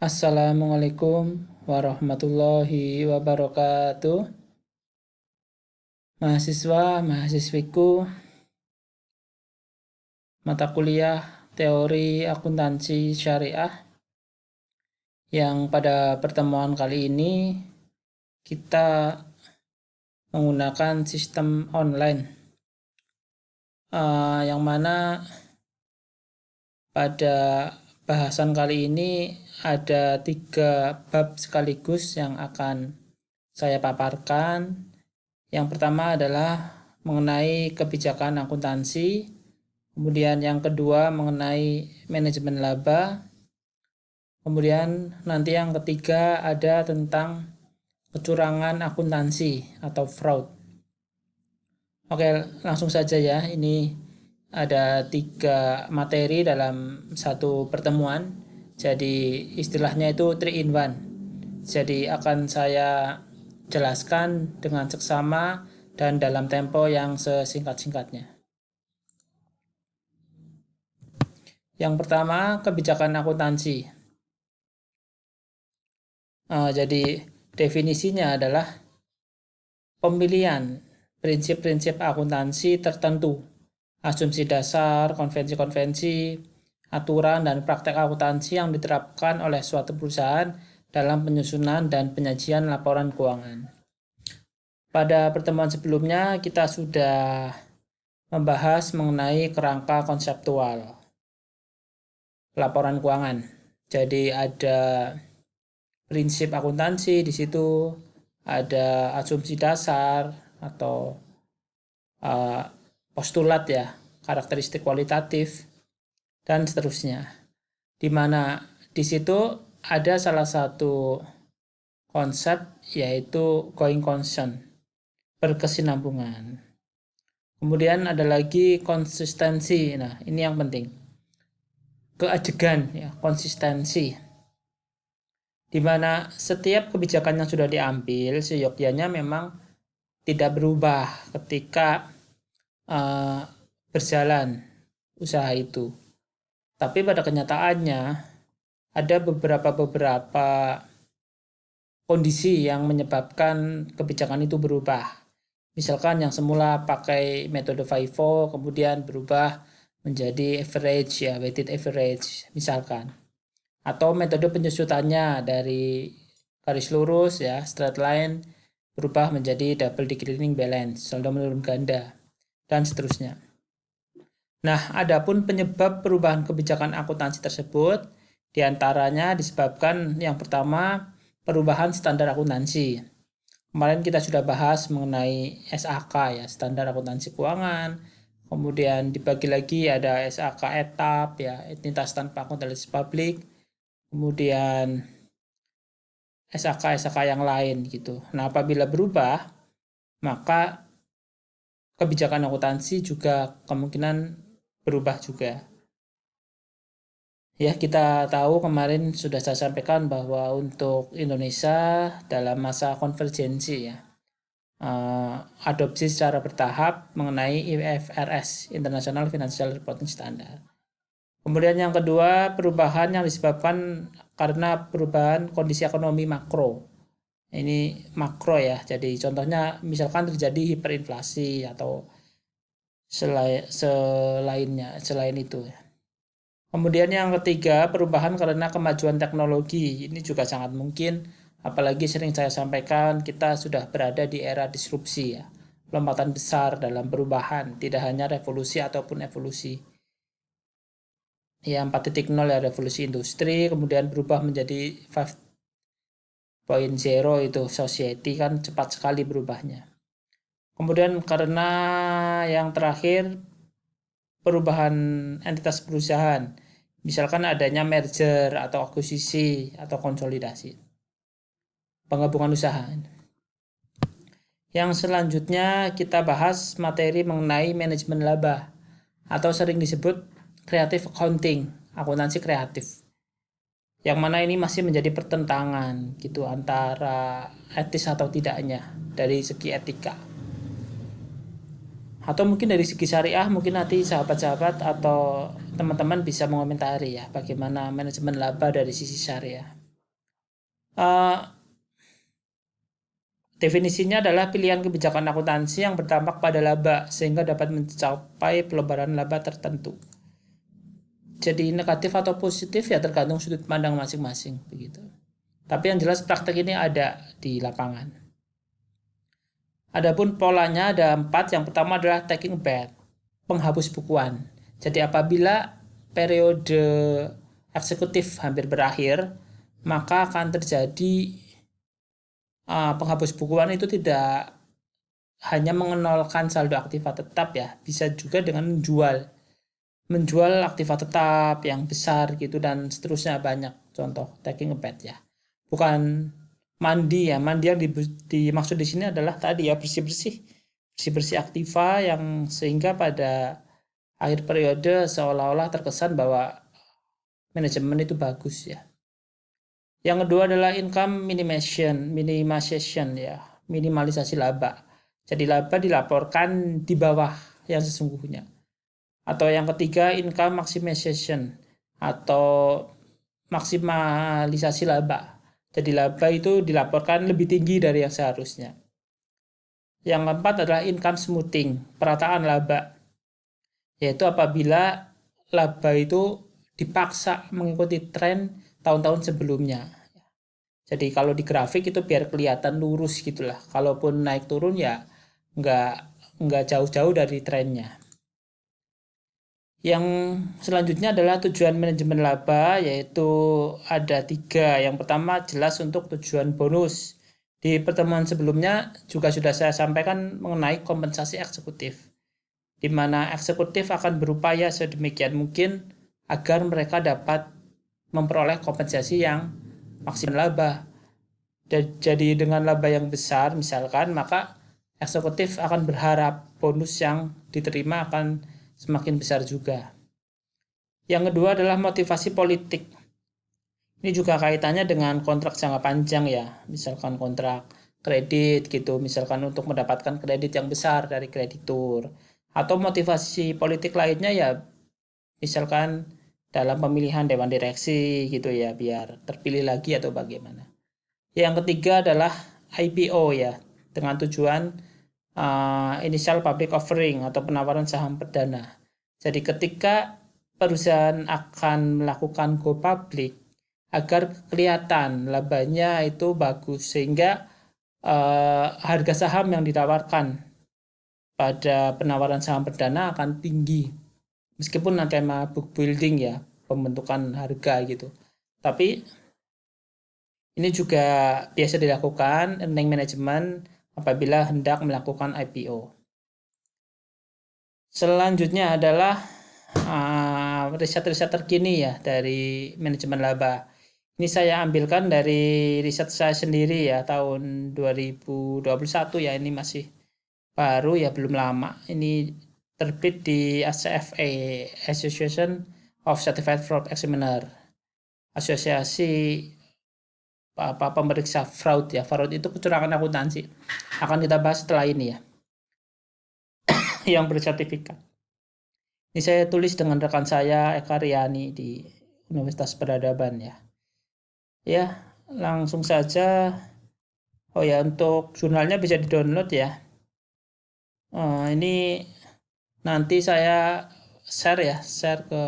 Assalamualaikum warahmatullahi wabarakatuh. Mahasiswa, mahasiswiku, mata kuliah teori akuntansi syariah yang pada pertemuan kali ini kita menggunakan sistem online, yang mana pada bahasan kali ini ada 3 bab sekaligus yang akan saya paparkan. Yang pertama adalah mengenai kebijakan akuntansi, kemudian yang kedua mengenai manajemen laba, kemudian nanti yang ketiga ada tentang kecurangan akuntansi atau fraud. Oke, langsung saja ya. Ini ada 3 materi dalam satu pertemuan. Jadi istilahnya itu 3 in 1. Jadi akan saya jelaskan dengan seksama dan dalam tempo yang sesingkat-singkatnya. Yang pertama, kebijakan akuntansi. Jadi definisinya adalah pemilihan prinsip-prinsip akuntansi tertentu, asumsi dasar, konvensi-konvensi, aturan, dan praktek akuntansi yang diterapkan oleh suatu perusahaan dalam penyusunan dan penyajian laporan keuangan. Pada pertemuan sebelumnya kita sudah membahas mengenai kerangka konseptual laporan keuangan. Jadi ada prinsip akuntansi di situ, ada asumsi dasar atau postulat ya, karakteristik kualitatif, dan seterusnya. Di mana di situ ada salah satu konsep yaitu going concern, berkesinambungan. Kemudian ada lagi konsistensi. Nah, ini yang penting. Keajegan ya, konsistensi. Di mana setiap kebijakan yang sudah diambil seyogyanya memang tidak berubah ketika berjalan usaha itu. Tapi pada kenyataannya ada beberapa kondisi yang menyebabkan kebijakan itu berubah. Misalkan yang semula pakai metode FIFO kemudian berubah menjadi average ya, weighted average misalkan. Atau metode penyusutannya dari garis lurus ya, straight line berubah menjadi double declining balance, saldo menurun ganda, dan seterusnya. Nah, adapun penyebab perubahan kebijakan akuntansi tersebut diantaranya disebabkan yang pertama perubahan standar akuntansi. Kemarin kita sudah bahas mengenai SAK ya, standar akuntansi keuangan. Kemudian dibagi lagi ada SAK etap ya, entitas tanpa akuntansi publik. Kemudian SAK yang lain gitu. Nah, apabila berubah, maka kebijakan akuntansi juga kemungkinan berubah juga. Ya, kita tahu kemarin sudah saya sampaikan bahwa untuk Indonesia dalam masa konvergensi ya, adopsi secara bertahap mengenai IFRS, International Financial Reporting Standard. Kemudian yang kedua, perubahan yang disebabkan karena perubahan kondisi ekonomi makro. Ini makro ya, jadi contohnya misalkan terjadi hiperinflasi atau selain itu ya. Kemudian yang ketiga, perubahan karena kemajuan teknologi. Ini juga sangat mungkin, apalagi sering saya sampaikan kita sudah berada di era disrupsi ya, lompatan besar dalam perubahan, tidak hanya revolusi ataupun evolusi. Ya 4.0 ya, revolusi industri, kemudian berubah menjadi 5.0 itu society, kan cepat sekali berubahnya. Kemudian karena yang terakhir perubahan entitas perusahaan, misalkan adanya merger atau akuisisi atau konsolidasi, penggabungan usaha. Yang selanjutnya kita bahas materi mengenai manajemen laba atau sering disebut creative accounting, akuntansi kreatif. Yang mana ini masih menjadi pertentangan gitu antara etis atau tidaknya dari segi etika. Atau mungkin dari segi syariah, mungkin nanti sahabat-sahabat atau teman-teman bisa mengomentari ya bagaimana manajemen laba dari sisi syariah. Uh, Definisinya adalah pilihan kebijakan akuntansi yang berdampak pada laba sehingga dapat mencapai pelebaran laba tertentu. Jadi negatif atau positif ya tergantung sudut pandang masing-masing begitu. Tapi yang jelas praktek ini ada di lapangan. Adapun polanya ada 4. Yang pertama adalah taking a bet, penghapus bukuan. Jadi apabila periode eksekutif hampir berakhir, maka akan terjadi penghapus bukuan itu tidak hanya mengenolkan saldo aktiva tetap ya, bisa juga dengan menjual aktiva tetap yang besar gitu dan seterusnya banyak contoh taking a bet ya. Bukan mandi ya, mandi yang dimaksud di sini adalah tadi ya bersih-bersih aktiva yang sehingga pada akhir periode seolah-olah terkesan bahwa manajemen itu bagus ya. Yang kedua adalah income minimization ya, minimalisasi laba. Jadi laba dilaporkan di bawah yang sesungguhnya. Atau yang ketiga income maximization atau maksimalisasi laba. Jadi laba itu dilaporkan lebih tinggi dari yang seharusnya. Yang keempat adalah income smoothing, perataan laba. Yaitu apabila laba itu dipaksa mengikuti tren tahun-tahun sebelumnya. Jadi kalau di grafik itu biar kelihatan lurus gitulah. Kalaupun naik turun ya nggak nggak jauh-jauh dari trennya. Yang selanjutnya adalah tujuan manajemen laba, yaitu ada 3. Yang pertama jelas untuk tujuan bonus. Di pertemuan sebelumnya juga sudah saya sampaikan mengenai kompensasi eksekutif, di mana eksekutif akan berupaya sedemikian mungkin agar mereka dapat memperoleh kompensasi yang maksimal laba. Jadi dengan laba yang besar misalkan, maka eksekutif akan berharap bonus yang diterima akan semakin besar juga. Yang kedua adalah motivasi politik. Ini juga kaitannya dengan kontrak jangka panjang ya, misalkan kontrak kredit gitu, misalkan untuk mendapatkan kredit yang besar dari kreditur. Atau motivasi politik lainnya ya, misalkan dalam pemilihan dewan direksi gitu ya, biar terpilih lagi atau bagaimana. Yang ketiga adalah IPO ya, dengan tujuan initial public offering atau penawaran saham perdana. Jadi ketika perusahaan akan melakukan go public agar kelihatan labanya itu bagus sehingga harga saham yang ditawarkan pada penawaran saham perdana akan tinggi meskipun nanti tema book building ya, pembentukan harga gitu. Tapi ini juga biasa dilakukan earning management apabila hendak melakukan IPO. Selanjutnya adalah riset-riset terkini ya dari manajemen laba. Ini saya ambilkan dari riset saya sendiri ya, tahun 2021 ya, ini masih baru ya, belum lama. Ini terbit di ACFA, Association of Certified Fraud Examiner, asosiasi pemeriksa fraud ya. Fraud itu kecurangan akuntansi. Akan kita bahas setelah ini ya, yang bersertifikat. Ini saya tulis dengan rekan saya Eka Riani di Universitas Peradaban ya. Ya, langsung saja. Oh ya, untuk jurnalnya bisa di-download ya. Ini nanti saya share ke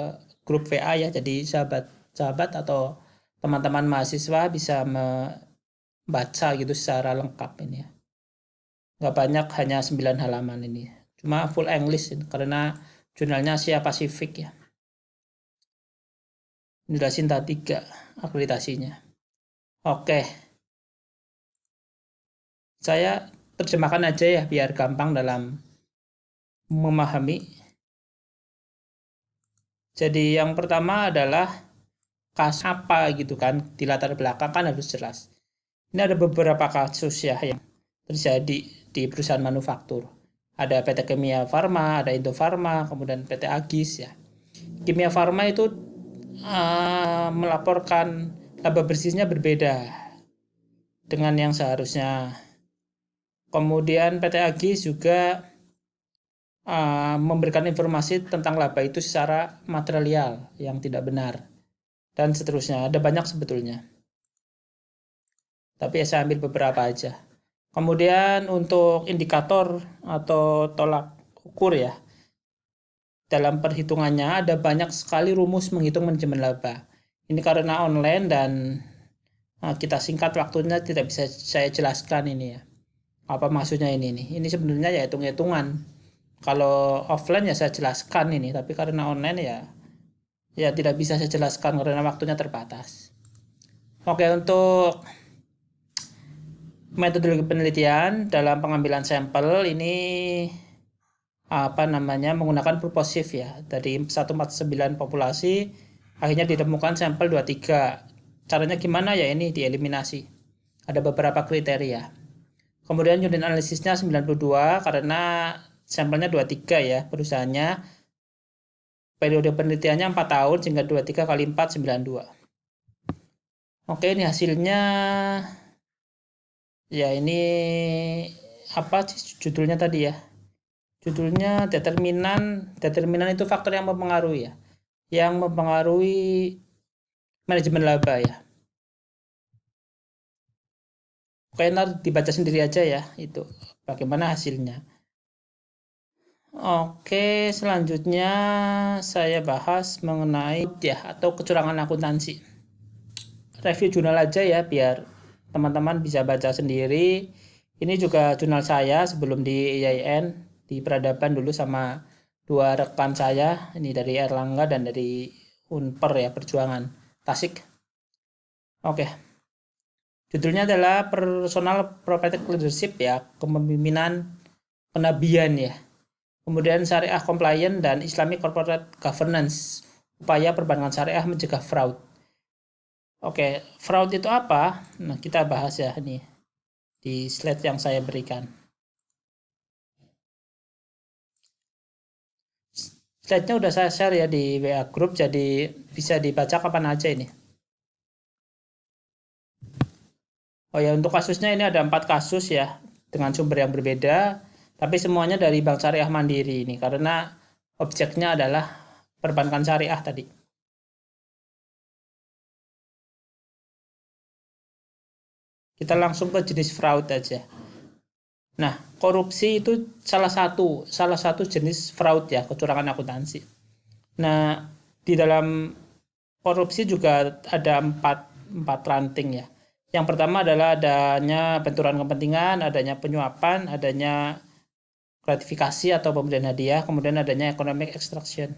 grup WA ya. Jadi sahabat-sahabat atau teman-teman mahasiswa bisa membaca gitu secara lengkap ini ya. Nggak banyak, hanya 9 halaman ini. Cuma full English karena jurnalnya Asia Pasifik ya. Ini sudah Sinta 3 akreditasinya. Oke. Saya terjemahkan aja ya biar gampang dalam memahami. Jadi yang pertama adalah kasus apa gitu kan, di latar belakang kan harus jelas. Ini ada beberapa kasus ya yang terjadi di perusahaan manufaktur. Ada PT Kimia Farma, ada Indofarma, kemudian PT Agis ya. Kimia Farma itu melaporkan laba bersihnya berbeda dengan yang seharusnya. Kemudian PT Agis juga memberikan informasi tentang laba itu secara material yang tidak benar dan seterusnya. Ada banyak sebetulnya. tapi saya ambil beberapa aja. Kemudian untuk indikator atau tolak ukur ya, dalam perhitungannya ada banyak sekali rumus menghitung manajemen laba. Ini karena online dan kita singkat waktunya tidak bisa saya jelaskan ini ya. Apa maksudnya ini nih? Ini sebenarnya ya hitung-hitungan. Kalau offline ya saya jelaskan ini, tapi karena online ya tidak bisa saya jelaskan karena waktunya terbatas. Oke, untuk metodologi penelitian dalam pengambilan sampel ini menggunakan purposive ya. Dari 149 populasi akhirnya ditemukan sampel 23. Caranya gimana ya, ini dieliminasi. Ada beberapa kriteria. Kemudian unit analisisnya 92 karena sampelnya 23 ya, perusahaannya periode penelitiannya 4 tahun sehingga 23 kali 4 92. Oke, ini hasilnya ya, ini apa judulnya tadi ya? Judulnya determinan itu faktor yang mempengaruhi ya. Yang mempengaruhi manajemen laba ya. Oke, nanti dibaca sendiri aja ya itu bagaimana hasilnya. Oke, selanjutnya saya bahas mengenai ya atau kecurangan akuntansi. Review jurnal aja ya biar teman-teman bisa baca sendiri. Ini juga jurnal saya sebelum di IAIN, di peradaban dulu sama dua rekan saya, ini dari Erlangga dan dari Unper ya, Perjuangan Tasik. Oke. Judulnya adalah Personal Property Leadership ya, kepemimpinan kenabian ya. Kemudian syariah compliant dan Islamic corporate governance, upaya perbankan syariah mencegah fraud. Oke, fraud itu apa? Nah, kita bahas ya ini di slide yang saya berikan. Slide-nya udah saya share ya di WA group, jadi bisa dibaca kapan aja ini. Oh ya, untuk kasusnya ini ada 4 kasus ya, dengan sumber yang berbeda, tapi semuanya dari Bank Syariah Mandiri ini, karena objeknya adalah perbankan syariah tadi. Kita langsung ke jenis fraud aja. Nah, korupsi itu salah satu jenis fraud ya, kecurangan akuntansi. Nah, di dalam korupsi juga ada empat ranting ya. Yang pertama adalah adanya benturan kepentingan, adanya penyuapan, adanya gratifikasi atau pemberian hadiah, kemudian adanya economic extraction.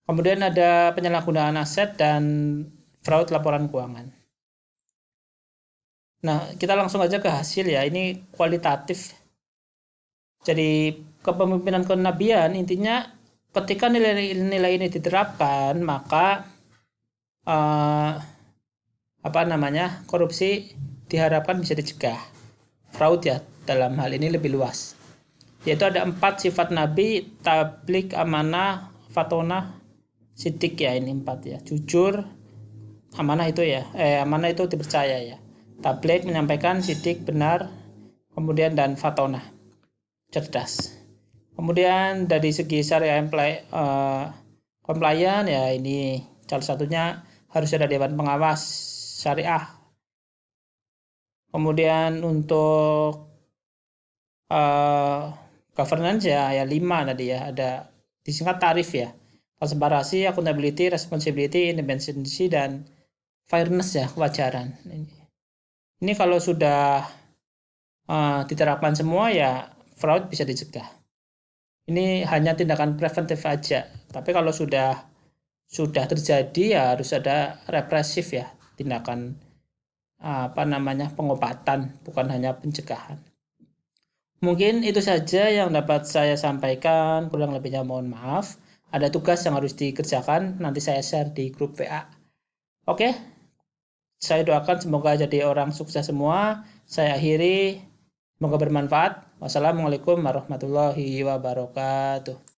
Kemudian ada penyalahgunaan aset dan fraud laporan keuangan. Nah, kita langsung aja ke hasil ya. Ini kualitatif. Jadi kepemimpinan kenabian intinya ketika nilai-nilai ini diterapkan, maka korupsi diharapkan bisa dicegah. Fraud ya dalam hal ini lebih luas. Yaitu ada 4 sifat Nabi: tablik, amanah, fatonah, sidik ya, ini 4 ya. Jujur, amanah itu ya, amanah itu dipercaya ya. Tablik menyampaikan, sidik benar, kemudian dan fatonah cerdas. Kemudian dari segi syariah compliant ya, ini salah satunya harus ada dewan pengawas syariah. Kemudian untuk governance ya 5 tadi ya, ada disingkat tarif ya, transparansi, accountability, responsibility, independency, dan fairness ya, kewajaran. Ini kalau sudah diterapkan semua ya, fraud bisa dicegah. Ini hanya tindakan preventif aja, tapi kalau sudah terjadi ya harus ada represif ya, tindakan pengobatan, bukan hanya pencegahan. Mungkin itu saja yang dapat saya sampaikan, kurang lebihnya mohon maaf. Ada tugas yang harus dikerjakan, nanti saya share di grup WA. Oke, saya doakan semoga jadi orang sukses semua. Saya akhiri, semoga bermanfaat. Wassalamualaikum warahmatullahi wabarakatuh.